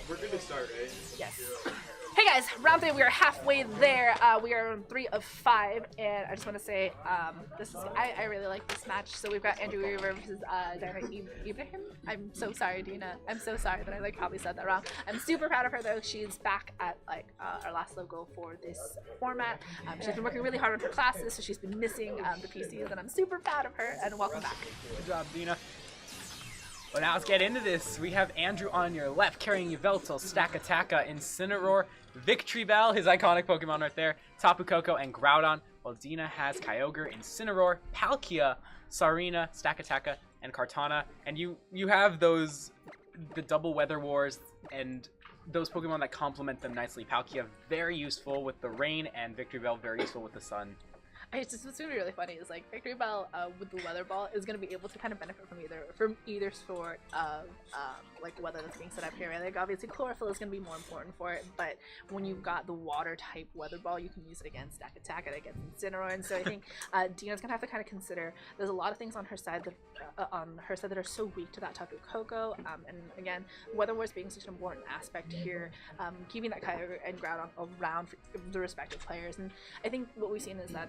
We're good to start, right? Yes. Hey guys, round 3, we are halfway there. We are on 3 of 5, and I just want to say, I really like this match. So we've got Andrew Weaver versus Dina Ibrahim. I'm so sorry, Dina. I'm so sorry that I probably said that wrong. I'm super proud of her though. She's back at our last logo for this format. She's been working really hard on her classes, so she's been missing the PCs, and I'm super proud of her. And welcome back. Good job, Dina. Well, now let's get into this. We have Andrew on your left carrying Yveltal, Stakataka, Incineroar, Victory Bell, his iconic Pokemon right there, Tapu Koko, and Groudon, while Dina has Kyogre, Incineroar, Palkia, Sarina, Stakataka, and Kartana. And you have the double Weather Wars and those Pokemon that complement them nicely. Palkia very useful with the rain, and Victory Bell very useful with the sun. It's just what's gonna be really funny is Victory Bell with the Weather Ball is gonna be able to kind of benefit from either sort of weather that's being set up here. Right? Obviously Chlorophyll is gonna be more important for it, but when you've got the water type Weather Ball, you can use it against Attack and against Incineroar. And so I think Dina's gonna have to kind of consider there's a lot of things on her side that are so weak to that Tapu Koko. And again, Weather Wars being such an important aspect here, keeping that Kyogre and Groudon around for the respective players. And I think what we've seen is that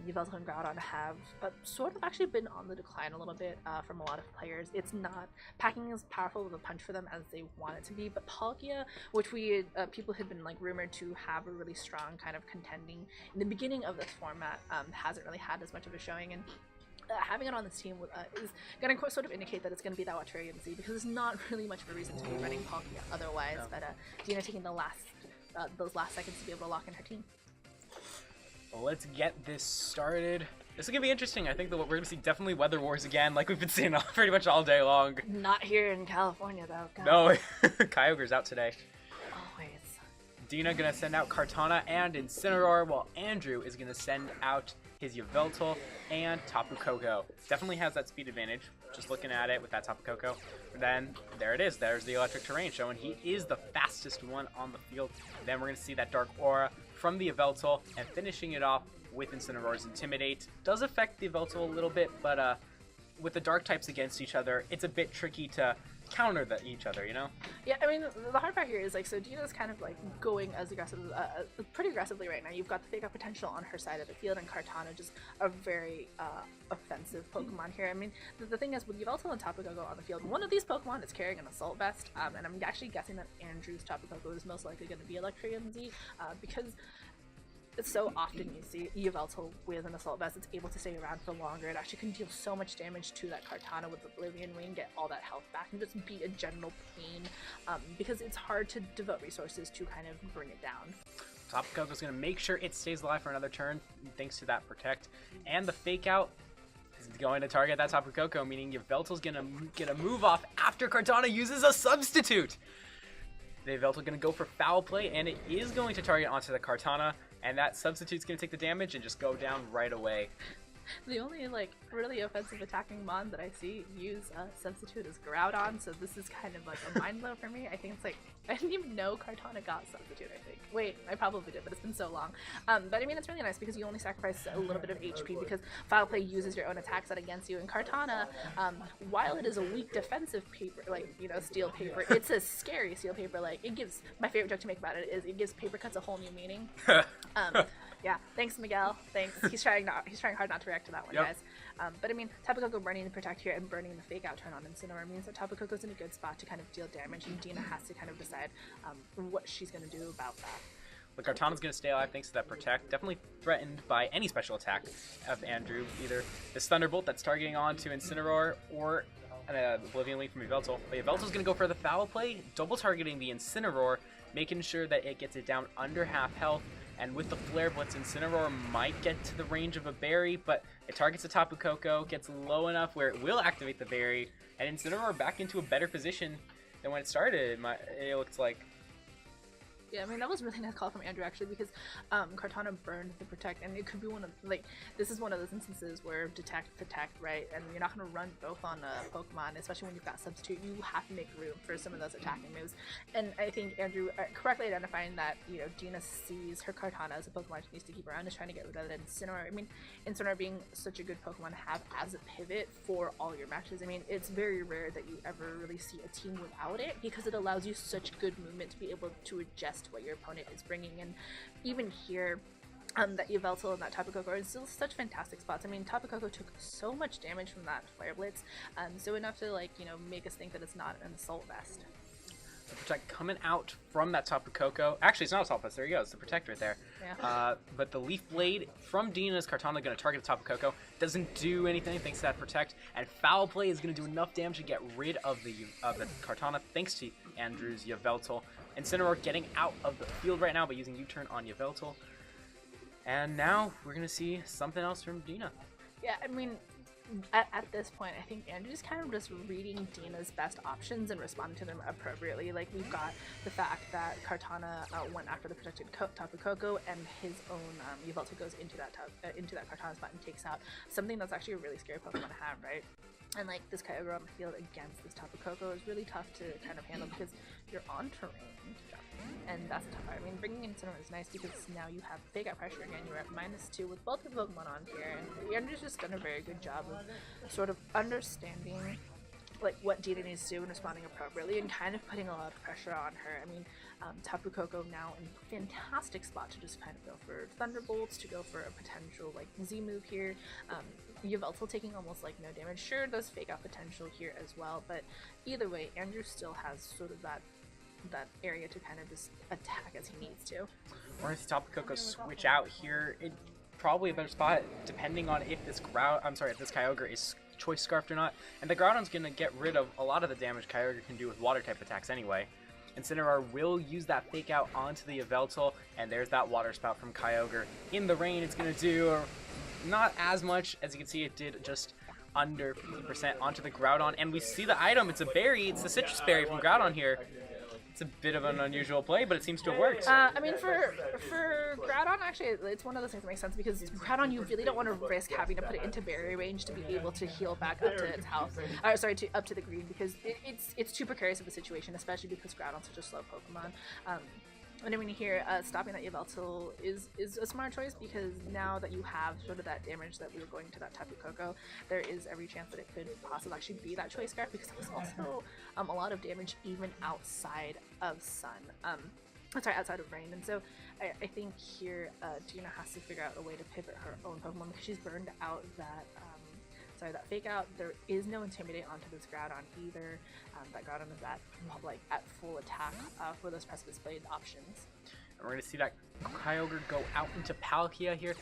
Yveltal and Groudon have sort of actually been on the decline a little bit from a lot of players. It's not packing as powerful of a punch for them as they want it to be, but Palkia, which people had been rumored to have a really strong kind of contending in the beginning of this format, hasn't really had as much of a showing, and having it on this team is going to sort of indicate that it's going to be that Waterian Z, because there's not really much of a reason to be running Palkia otherwise. No. But Dina taking those last seconds to be able to lock in her team. Well, let's get this started. This is going to be interesting. I think that we're going to see definitely Weather Wars again, like we've been seeing pretty much all day long. Not here in California, though. God. No, Kyogre's out today. Always. Dina going to send out Kartana and Incineroar, while Andrew is going to send out his Yveltal and Tapu Koko. Definitely has that speed advantage, just looking at it with that Tapu Koko. But then, there it is. There's the electric terrain, showing he is the fastest one on the field. Then we're going to see that Dark Aura from the Yveltal, and finishing it off with Incineroar's Intimidate. Does affect the Yveltal a little bit, but with the dark types against each other, it's a bit tricky to counter each other, you know? Yeah, I mean, the hard part here is, so Dina's kind of, going as pretty aggressively right now. You've got the Fake Out potential on her side of the field, and Kartana just a very offensive Pokemon here. I mean, the thing is, with Yveltal and Tapu Koko on the field, one of these Pokemon is carrying an Assault Vest, and I'm actually guessing that Andrew's Tapu Koko is most likely going to be Electrium Z, because it's so often you see Yveltal with an Assault Vest, it's able to stay around for longer. It actually can deal so much damage to that Kartana with Oblivion Wing, get all that health back, and just be a general pain, because it's hard to devote resources to kind of bring it down. Tapu Koko's going to make sure it stays alive for another turn, thanks to that Protect. And the Fake Out is going to target that Tapu Koko, meaning Yveltal's going to get a move off after Kartana uses a Substitute. The Yveltal going to go for Foul Play, and it is going to target onto the Kartana. And that Substitute's going to take the damage and just go down right away. The only, really offensive attacking mon that I see use Substitute is Groudon, so this is kind of a mind blow for me. I think it's I didn't even know Kartana got Substitute, I think. Wait, I probably did, but it's been so long. But I mean, it's really nice because you only sacrifice a little bit of HP because Foul Play uses your own attack set against you. And Kartana, while it is a weak defensive paper, steel paper, it's a scary steel paper. It gives, my favorite joke to make about it is it gives paper cuts a whole new meaning. Yeah, thanks Miguel. Thanks. He's trying hard not to react to that one, guys. But I mean, Tapu Koko burning the Protect here and burning the Fake Out turn on Incineroar means that Tapu Koko's in a good spot to kind of deal damage, and Dina has to kind of decide what she's going to do about that. The Kartana's going to stay alive thanks to that Protect. Definitely threatened by any special attack of Andrew, either this Thunderbolt that's targeting on to Incineroar or an Oblivion Leaf from Yveltal. But Yveltal's going to go for the Foul Play, double targeting the Incineroar, making sure that it gets it down under half health. And with the Flare Blitz, Incineroar might get to the range of a berry, but it targets the Tapu Koko, gets low enough where it will activate the berry, and Incineroar back into a better position than when it started, it looks like. Yeah, I mean, that was really nice call from Andrew, actually, because Kartana burned the Protect, and it could be one of, like, this is one of those instances where Detect, Protect, right? And you're not going to run both on a Pokemon, especially when you've got Substitute. You have to make room for some of those attacking moves. And I think Andrew, correctly identifying that, you know, Dina sees her Kartana as a Pokemon she needs to keep around, is trying to get rid of it. And Incineroar, I mean, Incineroar being such a good Pokemon to have as a pivot for all your matches. I mean, it's very rare that you ever really see a team without it, because it allows you such good movement to be able to adjust what your opponent is bringing. And even here, that Yveltal and that Tapu Koko are still such fantastic spots. I mean, Tapu Koko took so much damage from that Flare Blitz, so enough to, like, you know, make us think that it's not an Assault Vest. The Protect coming out from that Tapu Koko. Actually, it's not Assault Vest. There you go. It's the Protect right there. Yeah. But the Leaf Blade from Dina's Kartana going to target the Tapu Koko. Doesn't do anything thanks to that Protect. And Foul Play is going to do enough damage to get rid of the Kartana thanks to Andrew's Yveltal. Incineroar getting out of the field right now, but using U-turn on Yveltal. And now we're going to see something else from Dina. Yeah, I mean, at this point, I think Andrew's kind of just reading Dina's best options and responding to them appropriately. Like, we've got the fact that Kartana went after the protected Tapu Koko, and his own Yveltal goes into that Kartana spot and takes out something that's actually a really scary Pokemon to have, right? And, like, this Kyogre on the field against this Tapu Koko is really tough to kind of handle, because you're on terrain, and that's a tough part. I mean, bringing in Incineroar is nice because now you have Fake Out Pressure again. You're at -2 with both the Pokemon on here, and Andrew's just done a very good job of sort of understanding, like, what Dina needs to do and responding appropriately, and kind of putting a lot of pressure on her. I mean, Tapu Koko now in a fantastic spot to just kind of go for Thunderbolts, to go for a potential, like, Z move here. Yveltal taking almost, like, no damage. Sure, does Fake Out potential here as well, but either way, Andrew still has sort of that area to kind of just attack as he needs to. Or if Tapu Koko switch out here, it probably a better spot depending on if this Kyogre is Choice Scarfed or not. And the Groudon's gonna get rid of a lot of the damage Kyogre can do with water type attacks anyway. Incineroar will use that Fake Out onto the Yveltal, and there's that Water Spout from Kyogre. In the rain, it's gonna do not as much as you can see. It did just under 50% onto the Groudon, and we see the item. It's a berry. It's the Citrus Berry from Groudon here. It's a bit of an unusual play, but it seems to have worked. I mean, for Groudon, actually, it's one of those things that makes sense, because Groudon, you really don't want to risk having to put it into berry range to be able to heal back up to its health. Up to the green, because it's too precarious of a situation, especially because Groudon's such a slow Pokemon. And I mean, here, stopping that Yveltal is a smart choice, because now that you have sort of that damage that we were going to that Tapu Koko, there is every chance that it could possibly actually be that Choice Scarf, because it was also a lot of damage even outside of outside of rain. And so I think here Dina has to figure out a way to pivot her own Pokemon, because she's burned out that that Fake Out. There is no Intimidate onto this Groudon either. That Groudon is at full attack for those Precipice Blade options. And we're going to see that Kyogre go out into Palkia here.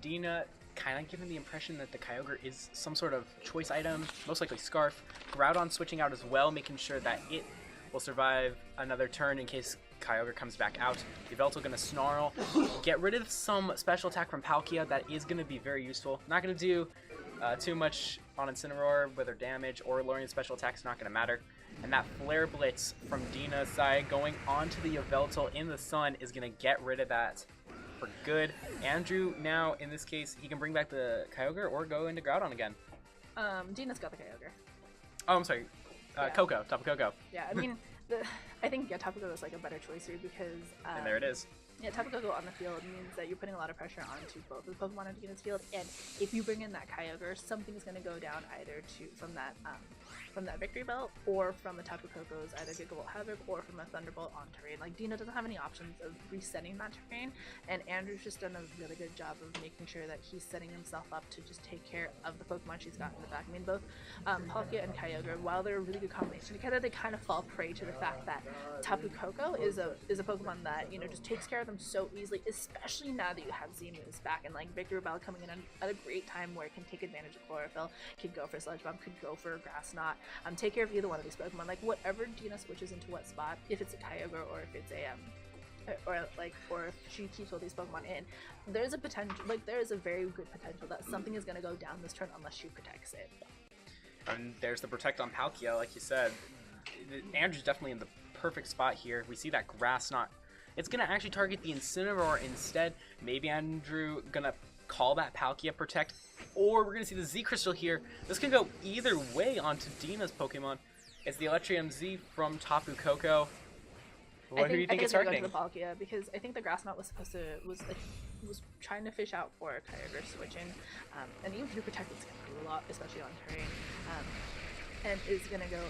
Dina kind of giving the impression that the Kyogre is some sort of choice item, most likely Scarf. Groudon switching out as well, making sure that it will survive another turn in case Kyogre comes back out. Yveltal going to Snarl, get rid of some special attack from Palkia. That is going to be very useful. Not going to do too much on Incineroar, whether damage or lowering special attacks, not going to matter. And that Flare Blitz from Dina's side going onto the Yveltal in the sun is going to get rid of that for good. Andrew, now, in this case, he can bring back the Kyogre or go into Groudon again. Dina's got the Kyogre. Oh, I'm sorry. Yeah. Tapu Koko. Yeah, I mean, I think Tapu Koko is like a better choice here, because and there it is. Yeah, Tapu Koko on the field means that you're putting a lot of pressure onto both of the Pokemon on Dina's field, and if you bring in that Kyogre, something's going to go down either from that Victory Belt, or from the Tapu Koko's either Gigavolt Havoc, or from a Thunderbolt on terrain. Like, Dina doesn't have any options of resetting that terrain, and Andrew's just done a really good job of making sure that he's setting himself up to just take care of the Pokemon she's got in the back. I mean, both Palkia and Kyogre, while they're a really good combination together, they kind of fall prey to the fact that Tapu Koko is a Pokemon that, you know, just takes care of them so easily, especially now that you have Z-moves back, and like Victory Bell coming in at a great time where it can take advantage of Chlorophyll, could go for Sludge Bomb, could go for Grass Knot, take care of either one of these Pokemon. Like, whatever Dina switches into what spot, if it's a Kyogre or if it's a or if she keeps all these Pokemon in, there's a potential, like, there is a very good potential that something is going to go down this turn unless she protects it. And there's the Protect on Palkia, like you said. Andrew's definitely in the perfect spot here. We see that Grass Knot It's going to actually target the Incineroar instead. Maybe Andrew going to call that Palkia Protect, or we're going to see the Z Crystal here. This can go either way onto Dina's Pokemon. It's the Electrium Z from Tapu Koko. Who do you think it's targeting? I think it's going to the Palkia, because I think the Grass Knot was trying to fish out for Kyogre switching, and even through Protect it's going to do a lot, especially on terrain. And is going to go,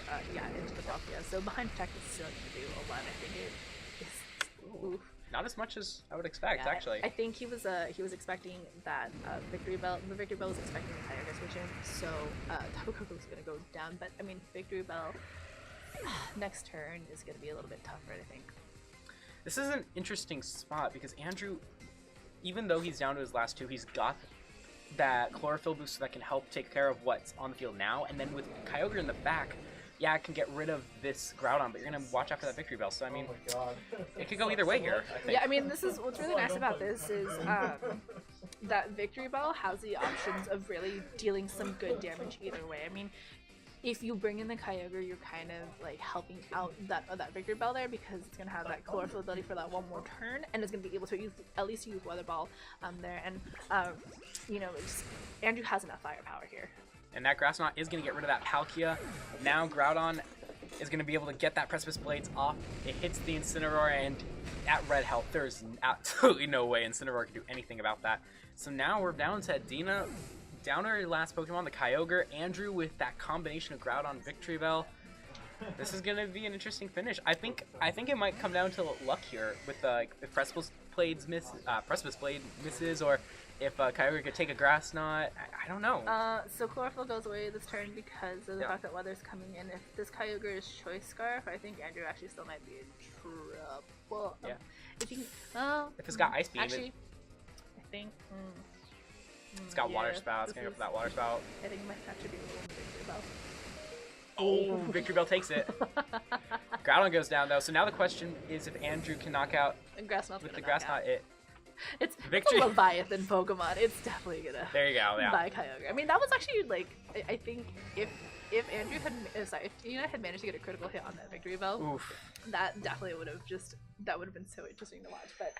into the Palkia. So behind Protect it's still going to do a lot. I think it is... Oof. Not as much as I would expect, actually. I think he was expecting that Victory Bell. The Victory Bell was expecting the Kyogre switching, so Tapu Koko was going to go down. But I mean, Victory Bell next turn is going to be a little bit tougher, I think. This is an interesting spot because Andrew, even though he's down to his last two, he's got that Chlorophyll boost that can help take care of what's on the field now, and then with Kyogre in the back, yeah, it can get rid of this Groudon, but you're going to watch out for that Victory Bell, so I mean, it could go either way here, I think. Yeah, I mean, this is, what's really nice about this is that Victory Bell has the options of really dealing some good damage either way. I mean, if you bring in the Kyogre, you're kind of like helping out that Victory Bell there, because it's gonna have that Chlorophyll ability for that one more turn, and it's gonna be able to at least use Weather Ball there. And you know, Andrew has enough firepower here. And that Grass Knot is gonna get rid of that Palkia. Now Groudon is gonna be able to get that Precipice Blades off. It hits the Incineroar, and at red health, there's absolutely no way Incineroar can do anything about that. So now we're down to Dina. Down our last Pokemon, the Kyogre. Andrew with that combination of Groudon, Victory Bell. This is gonna be an interesting finish. I think it might come down to luck here with if Precipice Blade misses, or if Kyogre could take a Grass Knot. I don't know. So Chlorophyll goes away this turn because of the fact that weather's coming in. If this Kyogre is Choice Scarf, I think Andrew actually still might be in trouble. Yeah. If it's got Ice Beam, actually, I think. It's got Water Spout. It's gonna go for that Water Spout. I think it might actually be a little Victory Bell. Oh, Victory Bell takes it. Groudon goes down though. So now the question is if Andrew can knock out with the Grass Knot. It's a Leviathan Pokemon. It's definitely gonna. There you go. Yeah. Buy Kyogre. I mean, that was actually like I think if Andrew had if Dina had managed to get a critical hit on that Victory Bell, oof, that definitely would have been so interesting to watch. But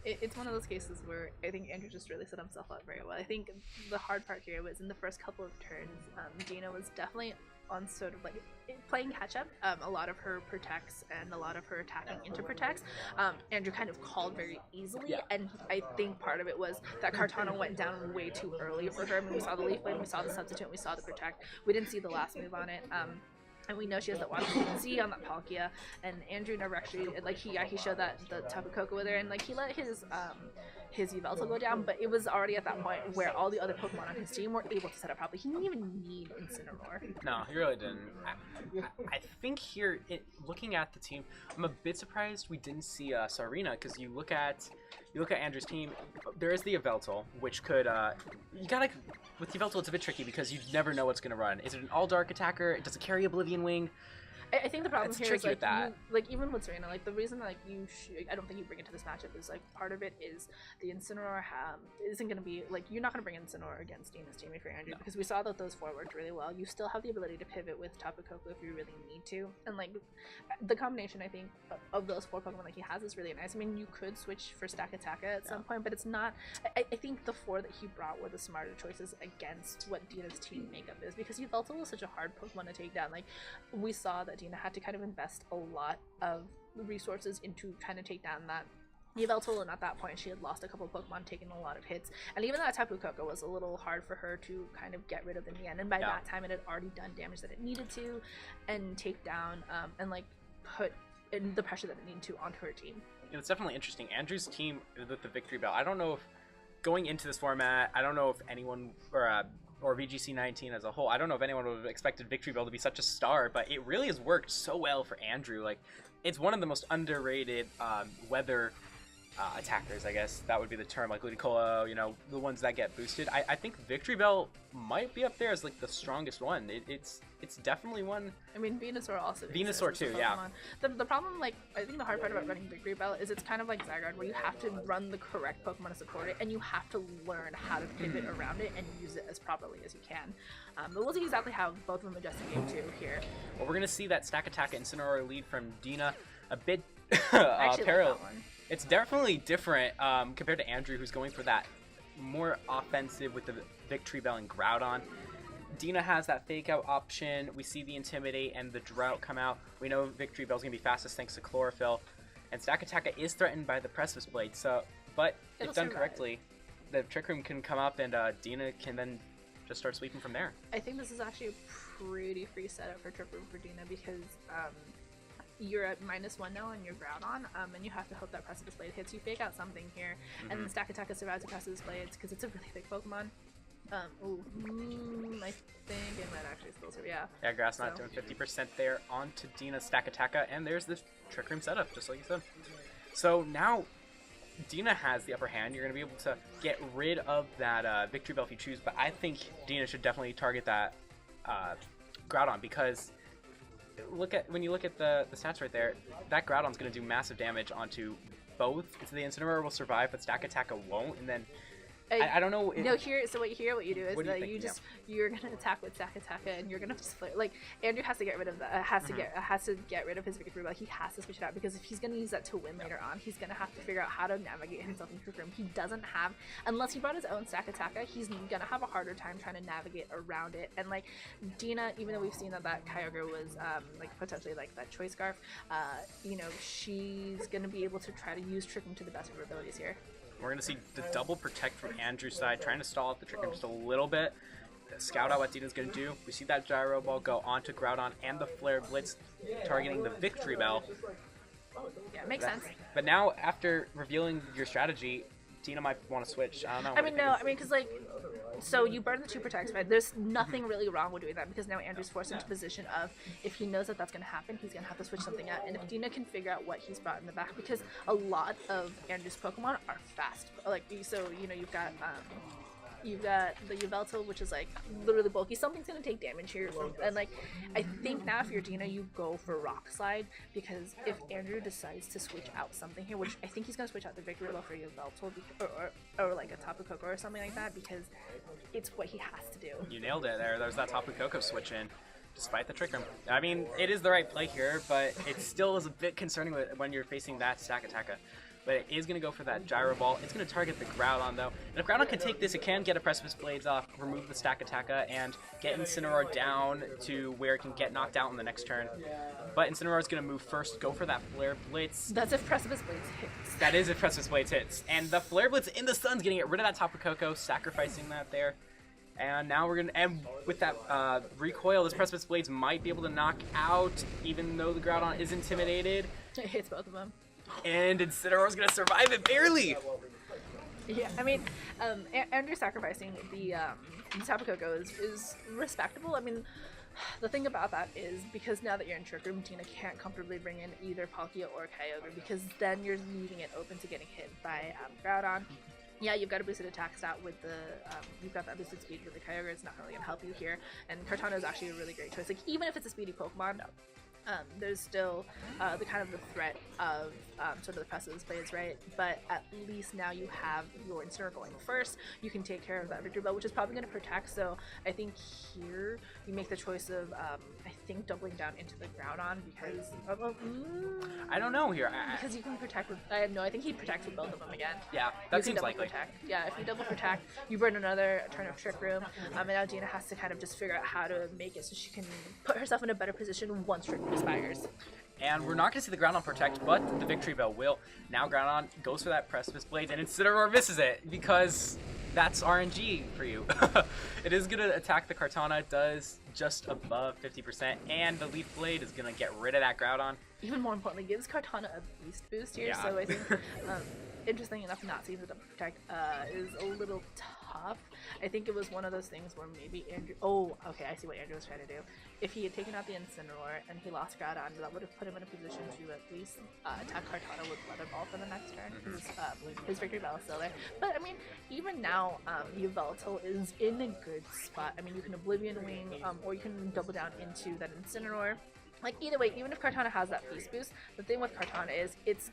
it's one of those cases where I think Andrew just really set himself up very well. I think the hard part here was in the first couple of turns, Dina was definitely on sort of like playing catch up. A lot of her protects and a lot of her attacking into protects, Andrew kind of called very easily, and I think part of it was that Kartana went down way too early for her. I mean, we saw the Leaf Blade, we saw the Substitute, we saw the Protect. We didn't see the last move on it. And we know she has that Washington Z on that Palkia, and Andrew never actually, like, he showed that the Tapu Koko with her, and like he let his Yveltal go down, but it was already at that point where all the other Pokemon on his team were able to set up properly. He didn't even need Incineroar. No, he really didn't. I think here, looking at the team, I'm a bit surprised we didn't see Sarina, because you look at Andrew's team, there is the Yveltal, which could, with Yveltal it's a bit tricky because you never know what's going to run. Is it an all-dark attacker? Does it carry Oblivion Wing? I think the problem it's here tricky is like, with that. Even with Serena, like the reason like I don't think you bring it to this matchup is like part of it is the Incineroar isn't going to be like, you're not going to bring Incineroar against Dina's team if you're Andrew, because we saw that those four worked really well. You still have the ability to pivot with Tapu Koko if you really need to, and like the combination I think of those four Pokemon that he has is really nice. I mean, you could switch for Stakataka at some point, but it's not. I think the four that he brought were the smarter choices against what Dina's team makeup is, because Yveltal was such a hard Pokemon to take down. Like we saw that Dina had to kind of invest a lot of resources into trying to take down that Yveltal, and at that point she had lost a couple of Pokemon, taking a lot of hits, and even that Tapu Koko was a little hard for her to kind of get rid of in the end, and by that time it had already done damage that it needed to, and take down and like put in the pressure that it needed to onto her team. It's definitely interesting. Andrew's team with the Victory Bell, I don't know if going into this format, I don't know if anyone or VGC 19 as a whole, I don't know if anyone would have expected Victory Bell to be such a star, but it really has worked so well for Andrew. Like, it's one of the most underrated weather attackers, I guess that would be the term, like Ludicolo, you know, the ones that get boosted. I think Victory Bell might be up there as like the strongest one. It's definitely one. I mean, Venusaur also. Venusaur too, yeah. The problem, like, I think the hard part about running Victory Bell is it's kind of like Zygarde, where you have to run the correct Pokemon to support it, and you have to learn how to pivot around it and use it as properly as you can. But we'll see exactly how both of them adjust in game 2 here. Well, we're gonna see that Stakataka and Incineroar lead from Dina. A bit I actually like Peril. that one. It's definitely different compared to Andrew, who's going for that more offensive with the Victory Bell and Groudon. Dina has that fake out option. We see the Intimidate and the Drought come out. We know Victory Bell's gonna be fastest thanks to Chlorophyll. And Stakataka is threatened by the Precipice Blade, but It'll if done survive. correctly, the Trick Room can come up and Dina can then just start sweeping from there. I think this is actually a pretty free setup for Trick Room for Dina because you're at -1 now on your Groudon, and you have to hope that Precipice Blade hits. You fake out something here, and then Stakataka survives the Precipice Blades because it's a really big Pokemon. I think it might actually still survive. Yeah. Yeah, Grass not So. doing 50% there onto Dina's Stakataka, and there's the Trick Room setup, just like you said. So now Dina has the upper hand. You're going to be able to get rid of that Victory Bell if you choose, but I think Dina should definitely target that Groudon because when you look at the stats right there, that Groudon's going to do massive damage onto both. So the Incineroar will survive, but Stakataka won't, and then I don't know. No, what you do is What do you that think? you just you're gonna attack with Stakataka and you're gonna just flare. Like Andrew has to get rid of that. Has to get rid of his Victory Bell. He has to switch it out because if he's gonna use that to win later on, he's gonna have to figure out how to navigate himself in Trick Room. He doesn't have unless he brought his own Stakataka. He's gonna have a harder time trying to navigate around it. And like Dina, even though we've seen that Kyogre was like potentially like that Choice Scarf, she's gonna be able to try to use Trick Room to the best of her abilities here. We're going to see the double protect from Andrew's side, trying to stall out the Trick Room just a little bit. Scout out what Dina's going to do. We see that Gyro Ball go onto Groudon and the Flare Blitz targeting the Victory Bell. Yeah, makes sense. But now, after revealing your strategy, Dina might want to switch. I don't know. I mean, no, because like, so you burn the 2 protects, right? There's nothing really wrong with doing that because now Andrew's forced into position of if he knows that that's going to happen, he's going to have to switch something out. And if Dina can figure out what he's brought in the back, because a lot of Andrew's Pokemon are fast. Like, so you've got the Yveltal, which is like literally bulky. Something's gonna take damage here, and like I think now if you're Dina, you go for Rock Slide because if Andrew decides to switch out something here, which I think he's gonna switch out the Victory Bell for Yveltal, or like a Tapu Koko or something like that because it's what he has to do. You nailed it there. There's that Tapu Koko switch in. Despite the Trick Room. I mean, it is the right play here, but it still is a bit concerning when you're facing that Stakataka. But it is going to go for that Gyro Ball. It's going to target the Groudon, though. And if Groudon can take this, it can get a Precipice Blades off, remove the Stakataka, and get Incineroar down to where it can get knocked out in the next turn. But Incineroar is going to move first, go for that Flare Blitz. That's if Precipice Blades hits. That is if Precipice Blades hits. And the Flare Blitz in the sun's getting rid of that Tapu Koko, sacrificing that there. And now we're going to, and with that recoil, this Precipice Blades might be able to knock out, even though the Groudon is intimidated. It hits both of them. And Incineroar's going to survive it, barely! Yeah, I mean, Andrew sacrificing the Tapu Koko is respectable. I mean, the thing about that is because now that you're in Trick Room, Dina can't comfortably bring in either Palkia or Kyogre because then you're leaving it open to getting hit by Groudon. Yeah, you've got a boosted attack stat with the, you've got that boosted speed with the Kyogre, it's not really going to help you here, and Kartana is actually a really great choice. Like, even if it's a speedy Pokemon, there's still the kind of the threat of sort of the Precipice Blades, right? But at least now you have your Incineroar going first. You can take care of that Victory Bell, which is probably going to protect. So I think here you make the choice of, I think, doubling down into the Groudon because I don't know here. because you can protect with. I think he protects with both of them again. Yeah, You that can seems double likely. protect. Yeah, if you double protect, you burn another turn of Trick Room, and now Dina has to kind of just figure out how to make it so she can put herself in a better position once Trick Room expires. And we're not going to see the Groudon protect, but the Victory Bell will. Now Groudon goes for that Precipice Blades, and Incineroar misses it, because that's RNG for you. It is going to attack the Kartana, it does just above 50%, and the Leaf Blade is going to get rid of that Groudon. Even more importantly, gives Kartana a beast boost here, Yeah. so I think, interesting enough, not seeing the double protect is a little tough. I think it was one of those things where maybe Andrew... Oh, okay, I see what Andrew was trying to do. If he had taken out the Incineroar and he lost Groudon, that would have put him in a position to at least attack Kartana with Weather Ball for the next turn. His Victory Bell is still there. But, I mean, even now, Yveltal is in a good spot. I mean, you can Oblivion Wing, or you can double down into that Incineroar. like either way, even if Kartana has that Feast boost, the thing with Kartana is it's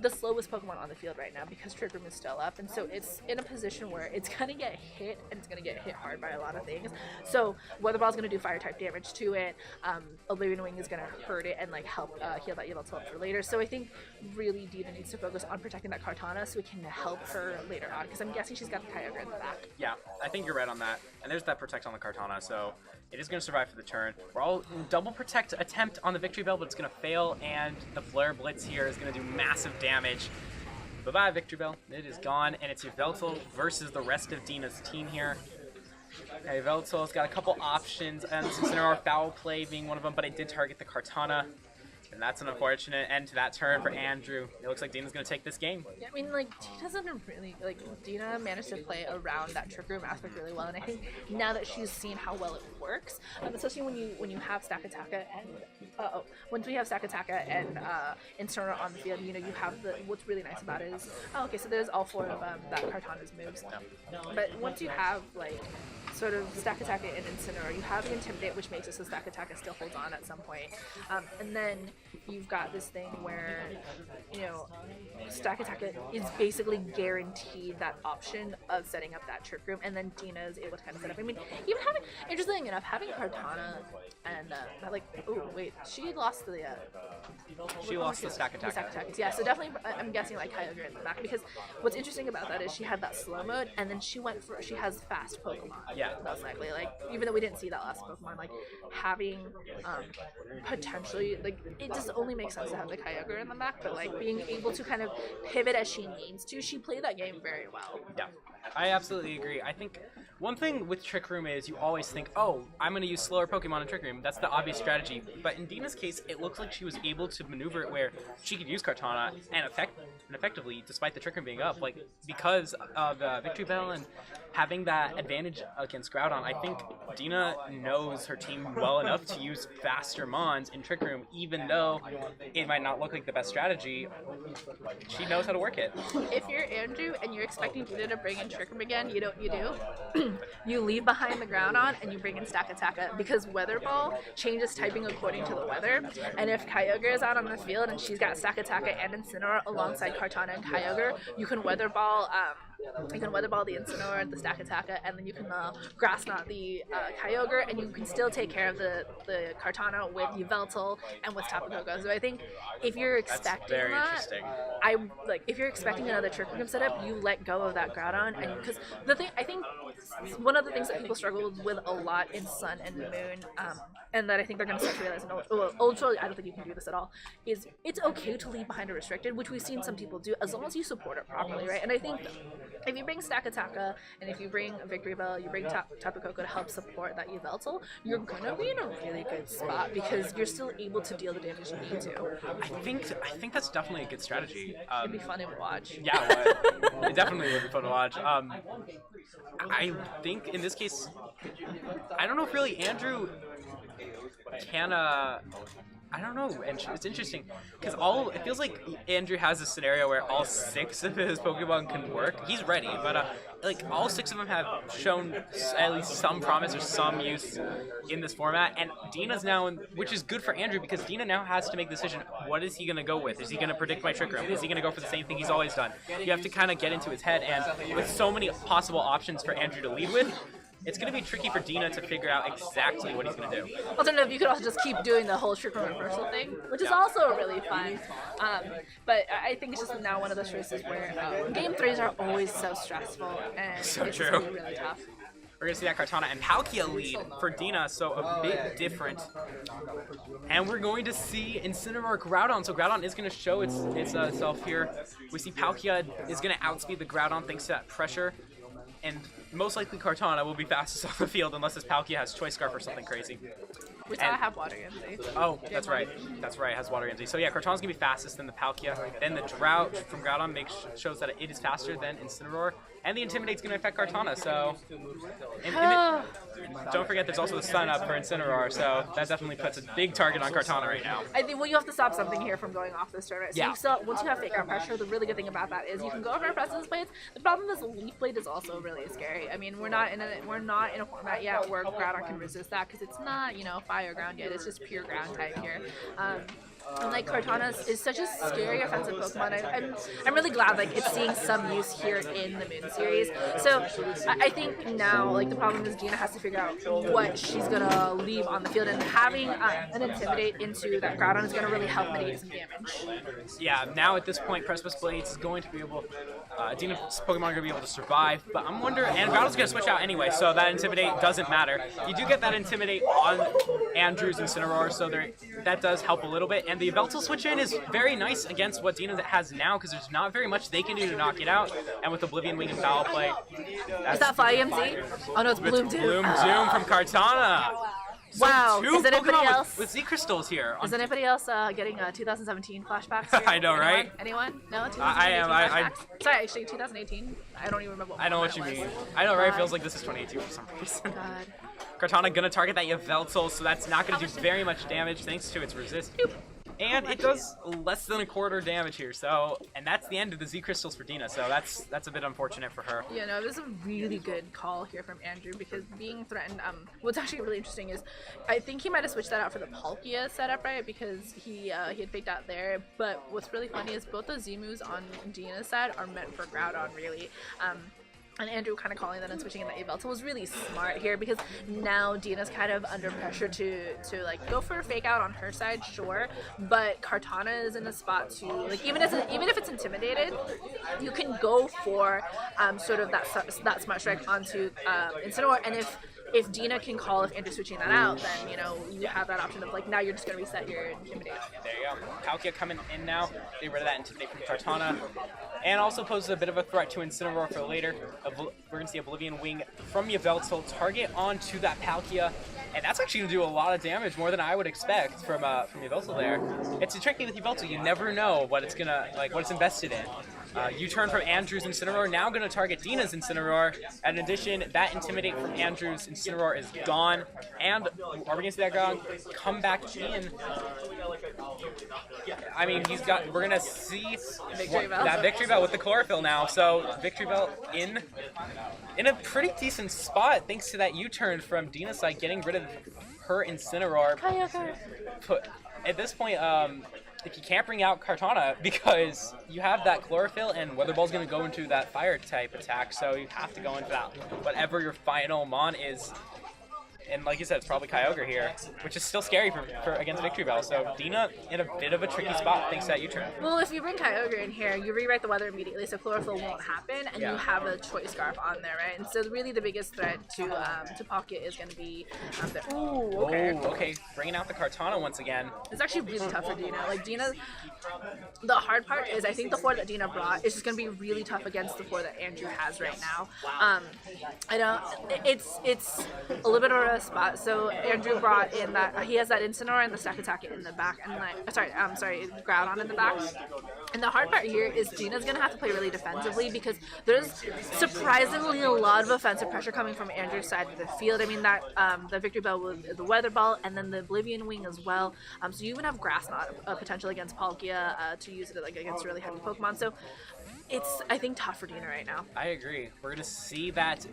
the slowest Pokemon on the field right now because Trick Room is still up, and so it's in a position where it's gonna get hit, and it's gonna get hit hard by a lot of things. So Weather Ball is gonna do fire type damage to it. Oblivion Wing is gonna hurt it and like help heal that Yveltal up for later. So I think really Dina needs to focus on protecting that Kartana so we can help her later on, because I'm guessing she's got the Kyogre in the back. Yeah, I think you're right on that. And there's that protect on the Kartana, so it is going to survive for the turn. We're all double protect attempt on the Victory Bell, but it's going to fail, and the Flare Blitz here is going to do massive damage. Bye-bye, Victory Bell. It is gone, and it's Yveltal versus the rest of Dina's team here. Yveltal's got a couple options, and Incineroar Foul Play being one of them, but it did target the Kartana. And that's an unfortunate end to that turn for Andrew. It looks like Dina's going to take this game. Yeah, I mean, like, Dina managed to play around that Trick Room aspect really well, and I think now that she's seen how well it works, especially when you have Stack Attacka and once we Stack Attacka and Incineroar on the field, you know, you have what's really nice about it is, okay, so there's all 4 of that Kartana's moves. Yeah. But once you have like sort of Stack Attacka and Incineroar, you have the Intimidate, which makes it so Stack Attacka still holds on at some point, and then you've got this thing where, you know, Stack Attacka is basically guaranteed that option of setting up that Trick Room, and then Dina is able to kind of set up. I mean, even interesting enough, having Kartana and she lost the the Stack Attack. Yeah, so definitely I'm guessing like Kyogre in the back, because what's interesting about that is she had that slow mode, and then she has fast Pokemon. Yeah. Most likely, like, even though we didn't see that last Pokemon, like having potentially, like, it just only makes sense to have the Kyogre in the back, but like being able to kind of pivot as she needs to, she played that game very well. Yeah, I absolutely agree. I think one thing with Trick Room is you always think, oh, I'm going to use slower Pokemon in Trick Room. That's the obvious strategy. But in Dina's case, it looks like she was able to maneuver it where she could use Kartana and effectively, despite the Trick Room being up, like, because of Victory Bell and having that advantage against Groudon, I think Dina knows her team well enough to use faster Mons in Trick Room, even though it might not look like the best strategy. She knows how to work it. If you're Andrew and you're expecting Dina to bring in Trick Room again, you do. You leave behind the Groudon and you bring in Stack Attacka, because Weather Ball changes typing according to the weather, and if Kyogre is out on the field and she's got Stack Attacka and Incineroar alongside Kartana and Kyogre, you can Weather Ball the Incineroar, the Stack Attacka, and then you can Grass Knot the Kyogre, and you can still take care of the Kartana with Yveltal and with Tapu Koko. So I think if you're expecting if you're expecting another Trick Room setup, you let go of that Groudon, and because I think one of the things that people struggle with a lot in Sun and Moon, and that I think they're going to start to realize in Ultra, I don't think you can do this at all, is it's okay to leave behind a restricted, which we've seen some people do, as long as you support it properly, right? And I think if you bring Stack Attacka, and if you bring Victory Bell, you bring Tapu Koko to help support that Yveltal, you're going to be in a really good spot, because you're still able to deal the damage you need to. I think that's definitely a good strategy. It'd be fun to watch. Yeah, it definitely would be fun to watch. I think in this case, I don't know if really Andrew can I don't know, and it's interesting because it feels like Andrew has a scenario where all 6 of his Pokemon can work. He's ready, but like all 6 of them have shown at least some promise or some use in this format, and Dina's now which is good for Andrew, because Dina now has to make the decision, what is he going to go with? Is he going to predict my Trick Room? Is he going to go for the same thing he's always done? You have to kind of get into his head, and with so many possible options for Andrew to lead with, it's going to be tricky for Dina to figure out exactly what he's going to do. Alternative, you could also just keep doing the whole Trick Room reversal thing, which is also really fun. But I think it's just now one of those choices where Game 3s are always so stressful, and so it's true. Really, really tough. We're going to see that Kartana and Palkia lead for Dina, so a bit different. And we're going to see Incineroar Groudon. So Groudon is going to show itself here. We see Palkia is going to outspeed the Groudon thanks to that pressure. And most likely Kartana will be fastest on the field unless this Palkia has Choice Scarf or something crazy. Which I have Water Energy. Oh, that's right. That's right, it has Water Energy. So yeah, Kartana's going to be fastest than the Palkia. Then the Drought from Groudon shows that it is faster than Incineroar. And the Intimidate's going to affect Kartana, so... don't forget there's also the sun up for Incineroar, so that definitely puts a big target on Kartana right now. I think, well, you have to stop something here from going off this turn, right? So Yeah. you still, once you have fake out pressure, the really good thing about that is you can go over and press those blades. The problem is Leaf Blade is also really scary. I mean, we're not in a format yet where Groudon can resist that because it's not, you know, fire ground yet. It's just pure ground type here. And like Kartana is such a scary offensive Pokemon. I'm really glad like it's seeing some use here in the Moon series. So I think now like the problem is Dina has to figure out what she's gonna leave on the field, and having an Intimidate into that Groudon is gonna really help mitigate some damage. Yeah, now at this point, Precipice Blades is going to be able, Dina's Pokemon are going to be able to survive, but I'm wondering, and Groudon's going to switch out anyway, so that Intimidate doesn't matter. You do get that Intimidate on Andrew's Incineroar, so that does help a little bit, and the Yveltal switch in is very nice against what Dina has now, because there's not very much they can do to knock it out, and with Oblivion Wing and Foul Play. Is that Fire EMZ? Oh no, it's Bloom Doom. Bloom Doom from Kartana. So wow, two is anybody Pokemon else with Z Crystals here? Is anybody else getting 2017 flashbacks here? I know, right? Anyone? No, 2018 I am. flashbacks? Sorry, actually 2018. I don't even remember what I know what you mean. I know, right? It feels like this is 2018 for some reason. God. Kartana gonna target that Yveltal, so that's not gonna do very much damage thanks to its resist. And it does less than a quarter damage here, so, and that's the end of the Z Crystals for Dina, so that's a bit unfortunate for her. Yeah, no, this is a really good call here from Andrew, because being threatened, what's actually really interesting is, I think he might have switched that out for the Palkia setup, right, because he had faked out there, but what's really funny is both the Z moves on Dina's side are meant for Groudon, really. And Andrew kind of calling that and switching in the Yveltal was really smart here, because now Dina's kind of under pressure to like go for a fake out on her side, sure, but Kartana is in a spot to like even if it's intimidated, you can go for sort of that smart strike onto Incineroar, and if Dina can call if Andrew's switching that out, then, you know, you have that option of, like, now you're just going to reset your Intimidate. There you go. Palkia coming in now. Get rid of that Intimidate from Kartana. And also poses a bit of a threat to Incineroar for later. We're going to see Oblivion Wing from Yveltal target onto that Palkia. And that's actually going to do a lot of damage, more than I would expect from Yveltal there. It's tricky with Yveltal. You never know what it's going to, like, what it's invested in. U-turn from Andrew's Incineroar, now going to target Dina's Incineroar. And in addition, that Intimidate from Andrew's Incineroar is gone. And are we going to see that Groudon come back in? I mean, we're going to see that Victory Bell with the Chlorophyll now. So Victory Bell in a pretty decent spot thanks to that U-turn from Dina's side, getting rid of her Incineroar. At this point, if you can't bring out Kartana, because you have that Chlorophyll and Weather Ball's going to go into that fire type attack, so you have to go into that whatever your final Mon is. And like you said, it's probably Kyogre here, which is still scary for against Victory Bell. So Dina in a bit of a tricky spot thanks to that U-turn. Well, if you bring Kyogre in here, you rewrite the weather immediately, so Chlorophyll won't happen, and you have a Choice Scarf on there, right? And so really the biggest threat to Pocket is going to be there. Ooh, okay. Ooh, okay, bringing out the Kartana once again. It's actually really tough for Dina. Like Dina, the hard part is I think the 4 that Dina brought is just going to be really tough against the 4 that Andrew has right now. I know it's a little bit of a spot. So Andrew brought in that he has that Incineroar and the Stack Attack in the back, and like sorry, Groudon in the back. And the hard part here is Dina's gonna have to play really defensively, because there's surprisingly a lot of offensive pressure coming from Andrew's side of the field. I mean that the Victory Bell with the Weather Ball and then the Oblivion Wing as well. So you even have Grass Knot potential against Palkia to use it like against really heavy Pokemon. So it's, I think, tough for Dina right now. I agree. We're going to see that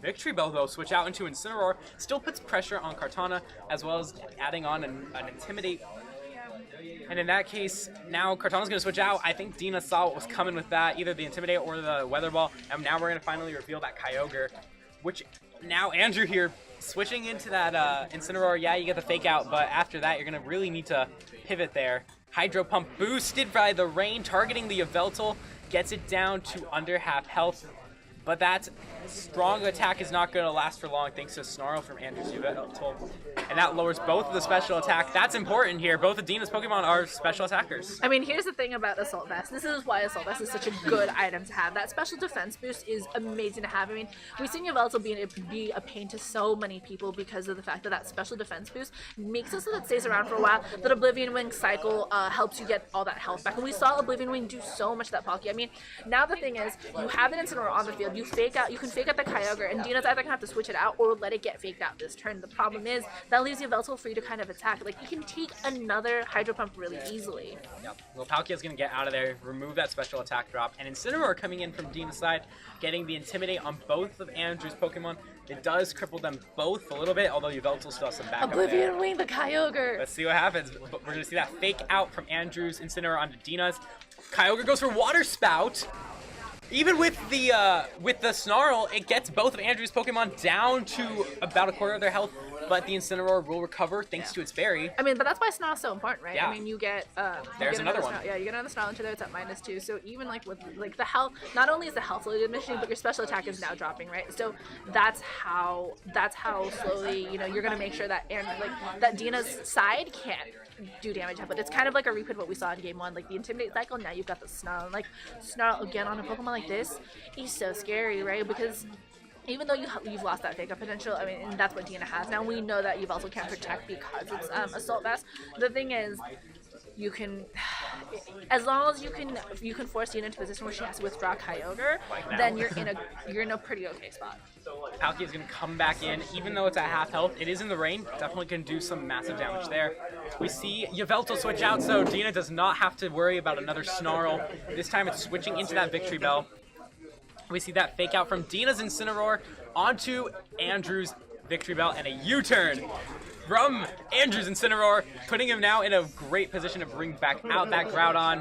Victory Bell, though, switch out into Incineroar. Still puts pressure on Kartana, as well as adding on an Intimidate. And in that case, now Kartana's going to switch out. I think Dina saw what was coming with that, either the Intimidate or the Weather Ball. And now we're going to finally reveal that Kyogre, which now Andrew here, switching into that Incineroar, yeah, you get the fake out, but after that, you're going to really need to pivot there. Hydro Pump boosted by the rain, targeting the Yveltal, gets it down to under half health. But that strong attack is not going to last for long thanks to Snarl from Andrew's Yveltal. And that lowers both of the special attack. That's important here. Both of Dina's Pokemon are special attackers. I mean, here's the thing about Assault Vest. This is why Assault Vest is such a good item to have. That special defense boost is amazing to have. I mean, we've seen Yveltal be a pain to so many people because of the fact that special defense boost makes it so that it stays around for a while. That Oblivion Wing cycle helps you get all that health back. And we saw Oblivion Wing do so much to that Palkia. I mean, now the thing is, you have an Incineroar on the field. field. You can fake out the Kyogre, and Dina's either gonna have to switch it out or let it get faked out this turn. The problem is that leaves Yveltal free to kind of attack. Like, you can take another Hydro Pump really easily. Yep. Well, Palkia's gonna get out of there, remove that special attack drop, and Incineroar coming in from Dina's side, getting the Intimidate on both of Andrew's Pokemon. It does cripple them both a little bit, although Yveltal still has some backup there. Oblivion Wing the Kyogre! Let's see what happens. But we're gonna see that fake out from Andrew's Incineroar onto Dina's. Kyogre goes for Water Spout. Even with the Snarl, it gets both of Andrew's Pokemon down to about a quarter of their health, but the Incineroar will recover thanks to its berry. I mean, but that's why Snarl's so important, right? Yeah. I mean, you get There's another one. Yeah, you get another Snarl into there, it's at -2. So even like with like the health, not only is the health slowly diminishing, but your special attack is now dropping, right? So that's how slowly, you know, you're gonna make sure that that Dina's side can't do damage, but it's kind of like a repeat of what we saw in game 1, like the Intimidate cycle. Now you've got the Snarl, and like Snarl again on a Pokemon like this is so scary, right? Because even though you've lost that fake up potential, I mean, and that's what Dina has now. We know that you've also can't protect because it's Assault Vest. The thing is, you can, as long as you can force Dina into a position where she has to withdraw Kyogre, then you're in a pretty okay spot. Palkia is going to come back in, even though it's at half health. It is in the rain, definitely can do some massive damage there. We see Yveltal switch out, so Dina does not have to worry about another Snarl. This time it's switching into that Victory Bell. We see that fake out from Dina's Incineroar onto Andrew's Victory Bell, and a U-turn from Andrew's Incineroar, putting him now in a great position to bring back out that Groudon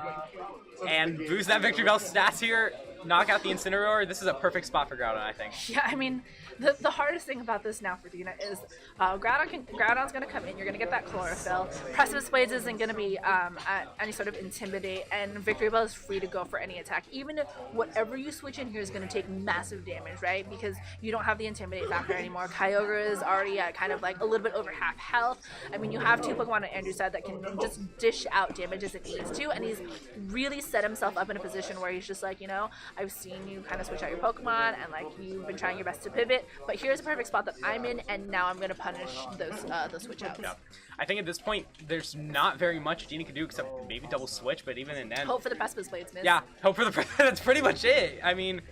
and boost that Victory Bell stats here. Knock out the Incineroar. This is a perfect spot for Groudon, I think. Yeah, I mean, the hardest thing about this now for Dina is Groudon's going to come in. You're going to get that Chlorophyll. Precipice Blades isn't going to be at any sort of Intimidate, and Victory Bell is free to go for any attack. Even if whatever you switch in here is going to take massive damage, right? Because you don't have the Intimidate factor anymore. Kyogre is already at kind of like a little bit over half health. I mean, you have two Pokemon on Andrew's side that can just dish out damage as it needs to, and he's really set himself up in a position where he's just like, you know, I've seen you kind of switch out your Pokemon, and like you've been trying your best to pivot, but here's a perfect spot that I'm in, and now I'm going to punish those switch outs. Yeah. I think at this point, there's not very much Dina can do except maybe double switch, but even then... Hope for the Precipice Blades, miss. Yeah, hope for the... That's pretty much it. I mean,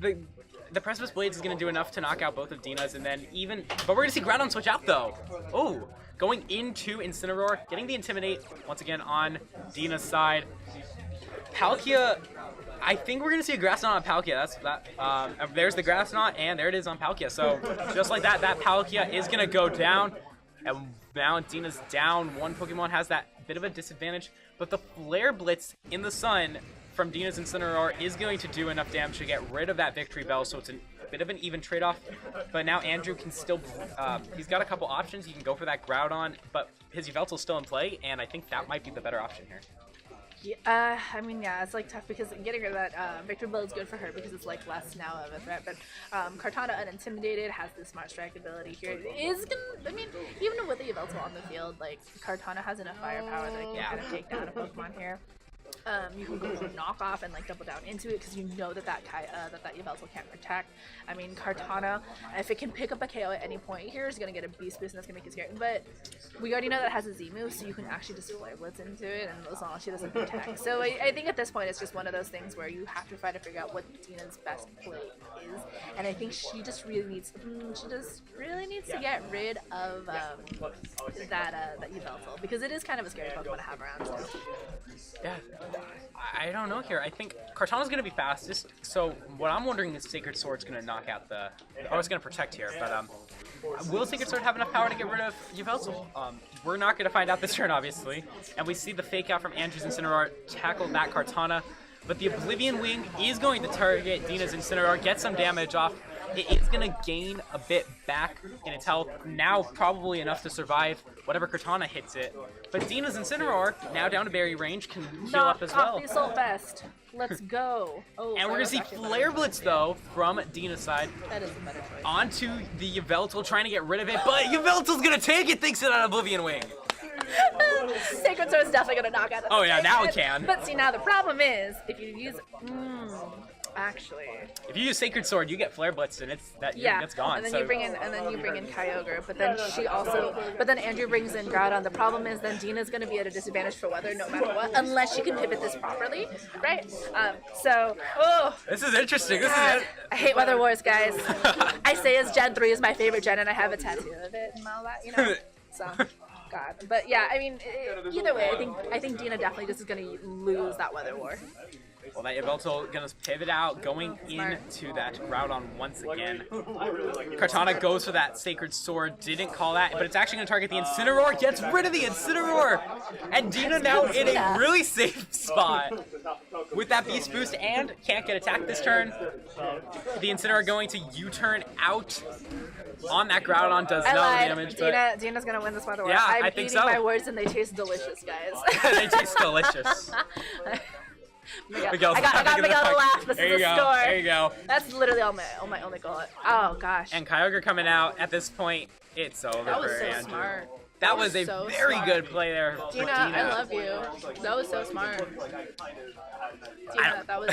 the Precipice Blades is going to do enough to knock out both of Dina's, and then even... But we're going to see Groudon switch out, though. Oh, going into Incineroar, getting the Intimidate once again on Dina's side. Palkia... I think we're going to see a Grass Knot on Palkia. There's the Grass Knot, and there it is on Palkia. So, just like that, that Palkia is going to go down. And now Dina's down. One Pokemon has that bit of a disadvantage. But the Flare Blitz in the sun from Dina's Incineroar is going to do enough damage to get rid of that Victory Bell. So, it's a bit of an even trade-off. But now Andrew can still... he's got a couple options. He can go for that Groudon, but his Yveltal's still in play. And I think that might be the better option here. Yeah, I mean, yeah, it's like tough because getting rid of that Victory Bell is good for her because it's like less now of a threat. But Kartana Unintimidated has the Smart Strike ability here. It is gonna, I mean, even with the Yveltal on the field, like Kartana has enough firepower that it can kind of take down a Pokemon here. You can go for knock off and like double down into it because you know that that Yveltal can't protect. I mean, Kartana, if it can pick up a KO at any point here, is going to get a Beast Boost and that's going to make it scary. But we already know that it has a Z move, so you can actually just Flare Blitz into it, and as long as she doesn't protect. So I think at this point it's just one of those things where you have to try to figure out what Dina's best play is, and I think she just really needs to get rid of that Yveltal because it is kind of a scary Pokemon to have around. So. Yeah, I don't know here. I think Kartana's going to be fastest, so what I'm wondering is Sacred Sword's going to knock out the... Oh, it's going to protect here, but will Sacred Sword have enough power to get rid of Yveltal? We're not going to find out this turn, obviously, and we see the fake out from Andrew's Incineroar tackle that Kartana, but the Oblivion Wing is going to target Dina's Incineroar, get some damage off. It is going to gain a bit back in its health, now probably enough to survive whatever Kartana hits it. But Dina's Incineroar, now down to berry range, can heal up as well. Knock off the Assault Vest. Let's go. Oh, and we're going to see Flare Blitz, though, from Dina's side. That is a better choice. Onto the Yveltal, trying to get rid of it, but Yveltal's going to take it thanks to that Oblivion Wing. Sacred Sword is definitely going to knock out the Oh, yeah, now it can. But see, now the problem is, if you use... Actually. If you use Sacred Sword, you get Flare Blitzed, and it's gone. And then so. you bring in Kyogre, but then Andrew brings in Groudon. The problem is then Dina's gonna be at a disadvantage for weather no matter what, unless she can pivot this properly, right? This is interesting. I hate Weather Wars, guys. I say as Gen 3 is my favorite gen, and I have a tattoo of it and all that, you know. So, God. But yeah, I mean, either way, I think Dina definitely just is gonna lose that Weather War. Well, that Yveltal gonna pivot out, going into that Groudon once again. Kartana goes for that Sacred Sword, didn't call that, but it's actually gonna target the Incineroar, gets rid of the Incineroar! And Dina now in a really safe spot with that Beast Boost and can't get attacked this turn. The Incineroar going to U-turn out on that Groudon, does no damage. Dina's gonna win this Weather War. Yeah, I'm I think eating so. my words and they taste delicious, guys. They taste delicious. I got Miguel to laugh. This is a score. There you go. That's literally all my only goal. Oh gosh. And Kyogre coming out at this point, it's over That was for so Andrew. smart. That was a so very smart. good play there for Dina, Dina. I love you. That was so smart. Dina, that was.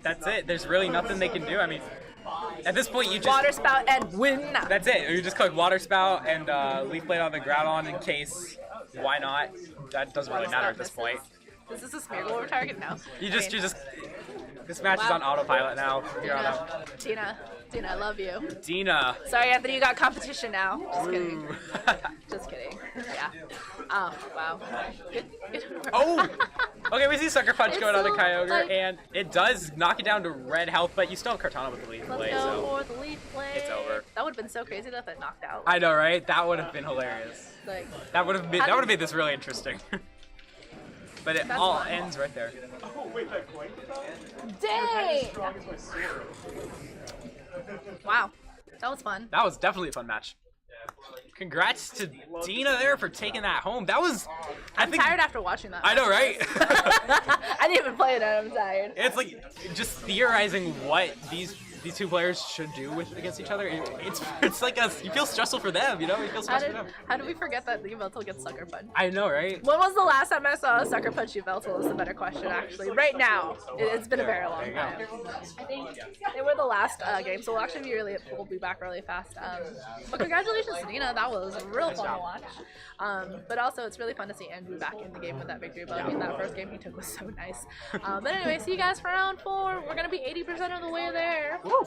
That's it. There's really nothing they can do. I mean, at this point, you just Water Spout and win. That's it. You just click Water Spout and Leaf Blade on the Groudon in case. Why not? That doesn't really matter at this point. This is a Smeargle we're targeting now. This match is on autopilot now. Dina, I love you. Dina. Sorry, Anthony, you got competition now. Just kidding. Just kidding. Yeah. Oh, wow. Oh! Okay, we see Sucker Punch going on the Kyogre, and it does knock it down to red health, but you still have Kartana with the Leaf Blade, Let's go so for the Leaf Blade. it's over. That would have been so crazy though if it knocked out. I know, right? That would have been hilarious. Like, That would have made this really interesting. But it all ends right there. dang! Wow. That was fun. That was definitely a fun match. Congrats to Dina there for taking that home. That was, I'm tired after watching that. I know, right? I didn't even play it. I'm tired. It's like just theorizing what these two players should do against each other. It's like you feel stressful for them, you know? You feel stressful for them. How did we forget that the Yveltal gets Sucker Punch? I know, right? When was the last time I saw a Sucker Punch Yveltal is the better question, actually. Right now. It's been a very long time. I think they were the last game, so we'll be back really fast. But congratulations to Dina. That was real fun to watch. But also, it's really fun to see Andrew back in the game with that victory. But I mean, that first game he took was so nice. But anyway, see you guys for round 4. We're going to be 80% of the way there. Woo!